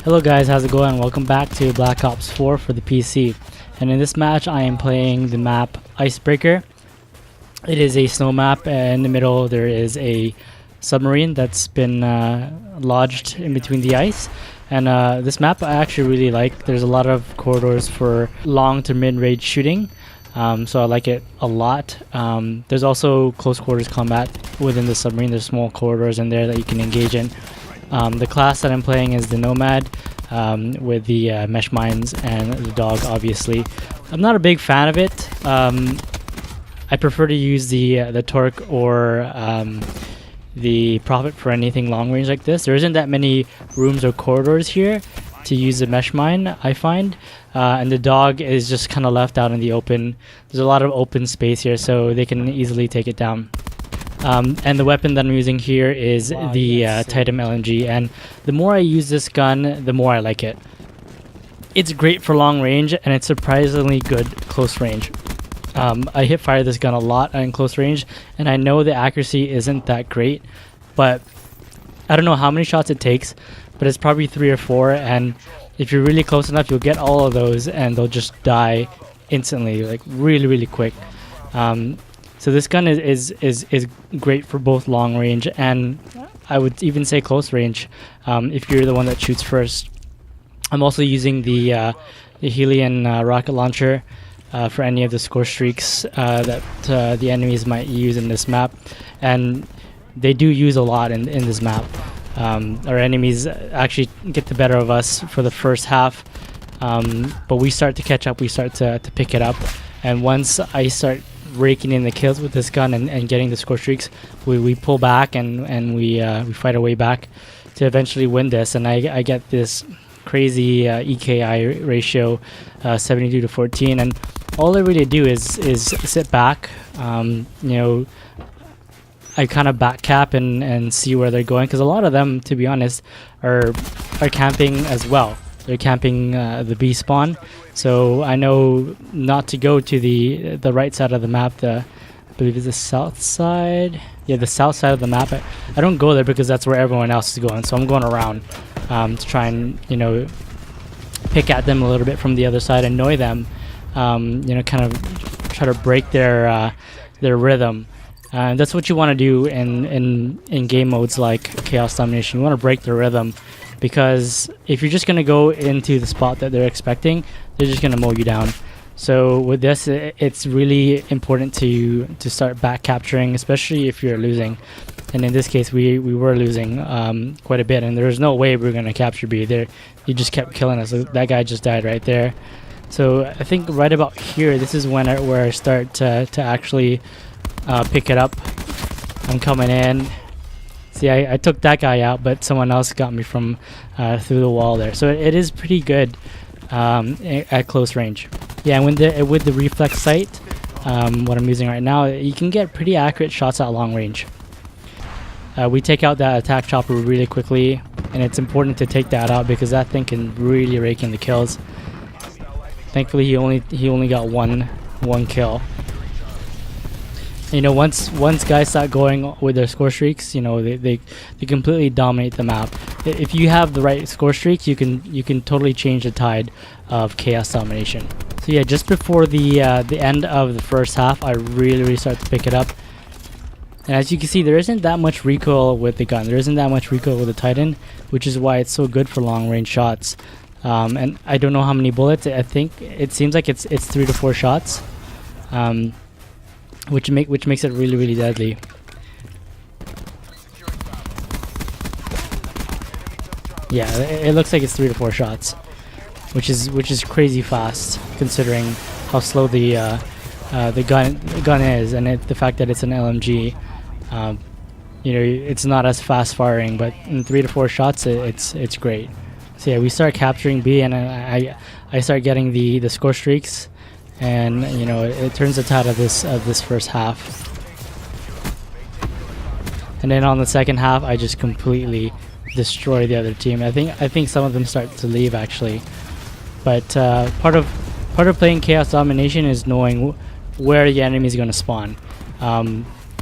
Hello guys, how's it going? Welcome back to Black Ops 4 for the PC. And in this match I am playing the map Icebreaker. It is a snow map, and in the middle there is a submarine that's been lodged in between the ice. And this map I actually really like. There's a lot of corridors for long to mid-range shooting. So I like it a lot. There's also close quarters combat within the submarine. There's small corridors in there that you can engage in. The class that I'm playing is the Nomad with the mesh mines and the dog, obviously. I'm not a big fan of it. I prefer to use the torque or the Prophet for anything long range like this. There isn't that many rooms or corridors here to use the mesh mine, I find. And the dog is just kind of left out in the open. There's a lot of open space here, so they can easily take it down. And the weapon that I'm using here is the Titan LMG, and the more I use this gun, the more I like it. It's great for long range, and it's surprisingly good close range. I hip fire this gun a lot in close range, and I know the accuracy isn't that great, but I don't know how many shots it takes, but it's probably 3 or 4, and if you're really close enough, you'll get all of those, and they'll just die instantly, like really quick. So this gun is great for both long range and I would even say close range if you're the one that shoots first. I'm also using the UHIaNE rocket launcher for any of the score streaks that the enemies might use in this map, and they do use a lot in this map. Our enemies actually get the better of us for the first half, but we start to catch up, we start to pick it up, and once I start raking in the kills with this gun and getting the score streaks, we pull back and we fight our way back to eventually win this. And I get this crazy EKI ratio, 72 to 14, and all I really do is sit back. You know, I kind of back cap and see where they're going, because a lot of them, to be honest, are camping as well. They're camping the B spawn, so I know not to go to the right side of the map. I believe it's the south side. Yeah, the south side of the map. I don't go there because that's where everyone else is going. So I'm going around to try and, you know, pick at them a little bit from the other side, annoy them. You know, kind of try to break their rhythm. That's what you want to do in game modes like Chaos Domination. You want to break their rhythm, because if you're just going to go into the spot that they're expecting, they're just going to mow you down. So with this, it's really important to start back capturing, especially if you're losing. And in this case, we were losing quite a bit, and there was no way we were going to capture B. You just kept killing us. That guy just died right there. So I think right about here, this is where I start to actually pick it up. I'm coming in. See, I took that guy out, but someone else got me from through the wall there. So it is pretty good at close range. Yeah, and with the reflex sight, what I'm using right now, you can get pretty accurate shots at long range. We take out that attack chopper really quickly, and it's important to take that out because that thing can really rake in the kills. Thankfully, he only got one kill. You know, once guys start going with their score streaks, you know, they completely dominate the map. If you have the right score streaks, you can totally change the tide of Chaos Domination. So yeah, just before the end of the first half, I really start to pick it up. And as you can see, there isn't that much recoil with the gun. There isn't that much recoil with the Titan, which is why it's so good for long range shots. And I don't know how many bullets. I think it seems like it's 3 to 4 shots. Which makes it really deadly. Yeah, it looks like it's 3 to 4 shots, which is crazy fast considering how slow the gun is, and the fact that it's an LMG. You know, it's not as fast firing, but in 3 to 4 shots, it's great. So yeah, we start capturing B, and I start getting the score streaks. And you know, it turns the tide of this first half. And then on the second half, I just completely destroy the other team. I think some of them start to leave actually. But part of playing Chaos Domination is knowing where the enemy is going to spawn.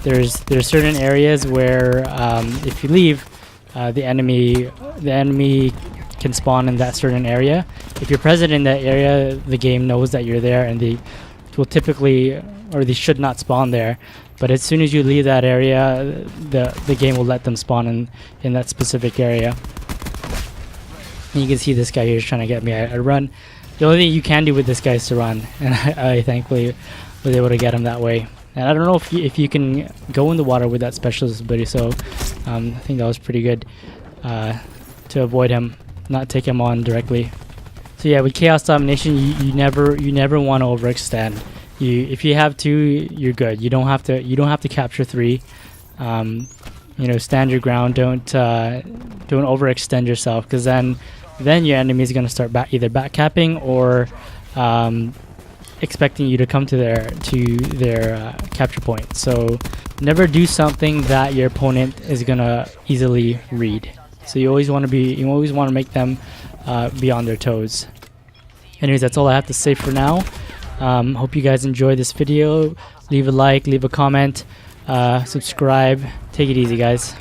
There's certain areas where if you leave, the enemy can spawn in that certain area. If you're present in that area, the game knows that you're there, and they will typically, or they should not spawn there. But as soon as you leave that area, the game will let them spawn in that specific area. And you can see this guy here is trying to get me. I run. The only thing you can do with this guy is to run, and I thankfully was able to get him that way. And I don't know if you can go in the water with that specialist ability, so I think that was pretty good to avoid him, not take him on directly. So yeah, with Chaos Domination, you never want to overextend. If you have 2, you're good. You don't have to capture 3. You know, stand your ground. Don't overextend yourself, because then your enemy is gonna start either back capping or expecting you to come to their capture point. So never do something that your opponent is gonna easily read. So you always want to make them be on their toes. Anyways, that's all I have to say for now. Hope you guys enjoyed this video. Leave a like, leave a comment, subscribe. Take it easy, guys.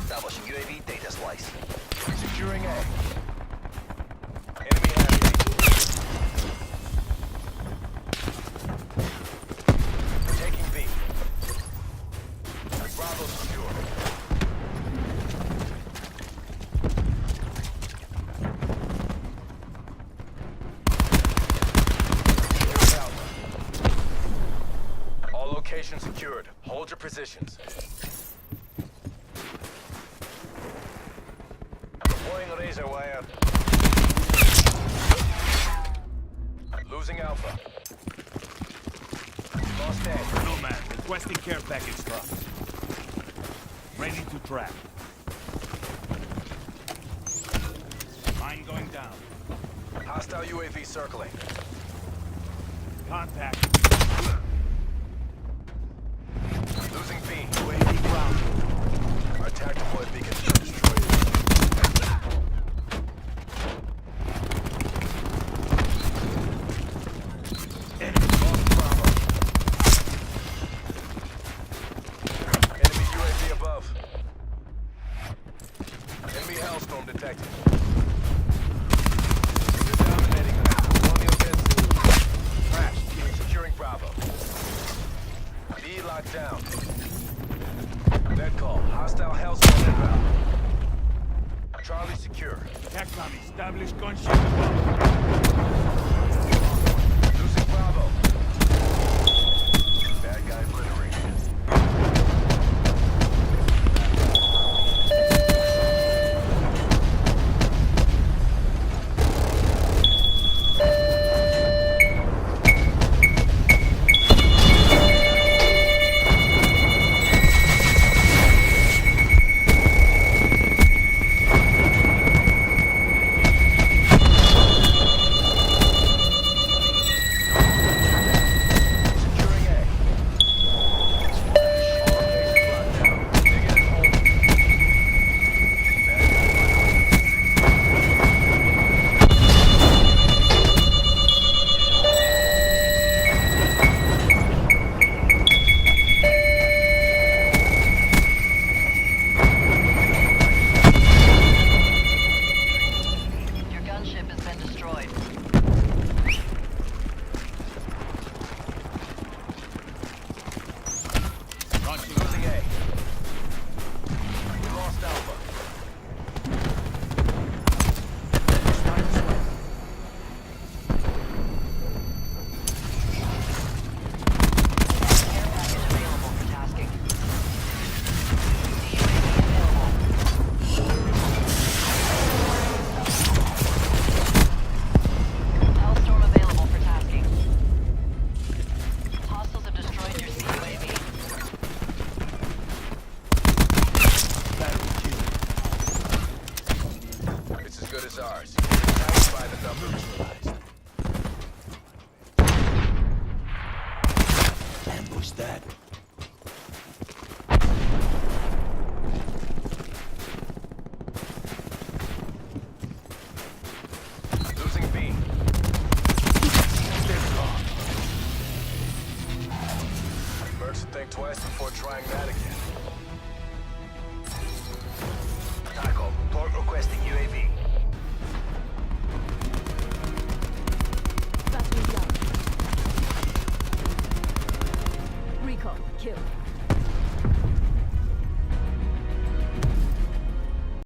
Establishing UAV data slice. Securing A. Enemy active. Taking B. Bravo secure. All locations secured. Hold your positions. Laser wire. Losing Alpha. Lost A. Nomad, requesting care package drop. Ready to track. Mine going down. Hostile UAV circling. Contact. Losing B. UAV ground. Our tactical beacon is destroyed. Detected. You're dominating them. Colonial gets crash. Securing Bravo. B locked down. Net call. Hostile Hellstorm inbound. Charlie secure. TACCOM established gunship above. Losing Bravo. Bad guy obliterated. ours. Satisfy the numbers. Ambush that. Losing B. Stay strong. Birds should think twice before trying that again. Taco, port requesting UAV. Battery down. Recon, kill.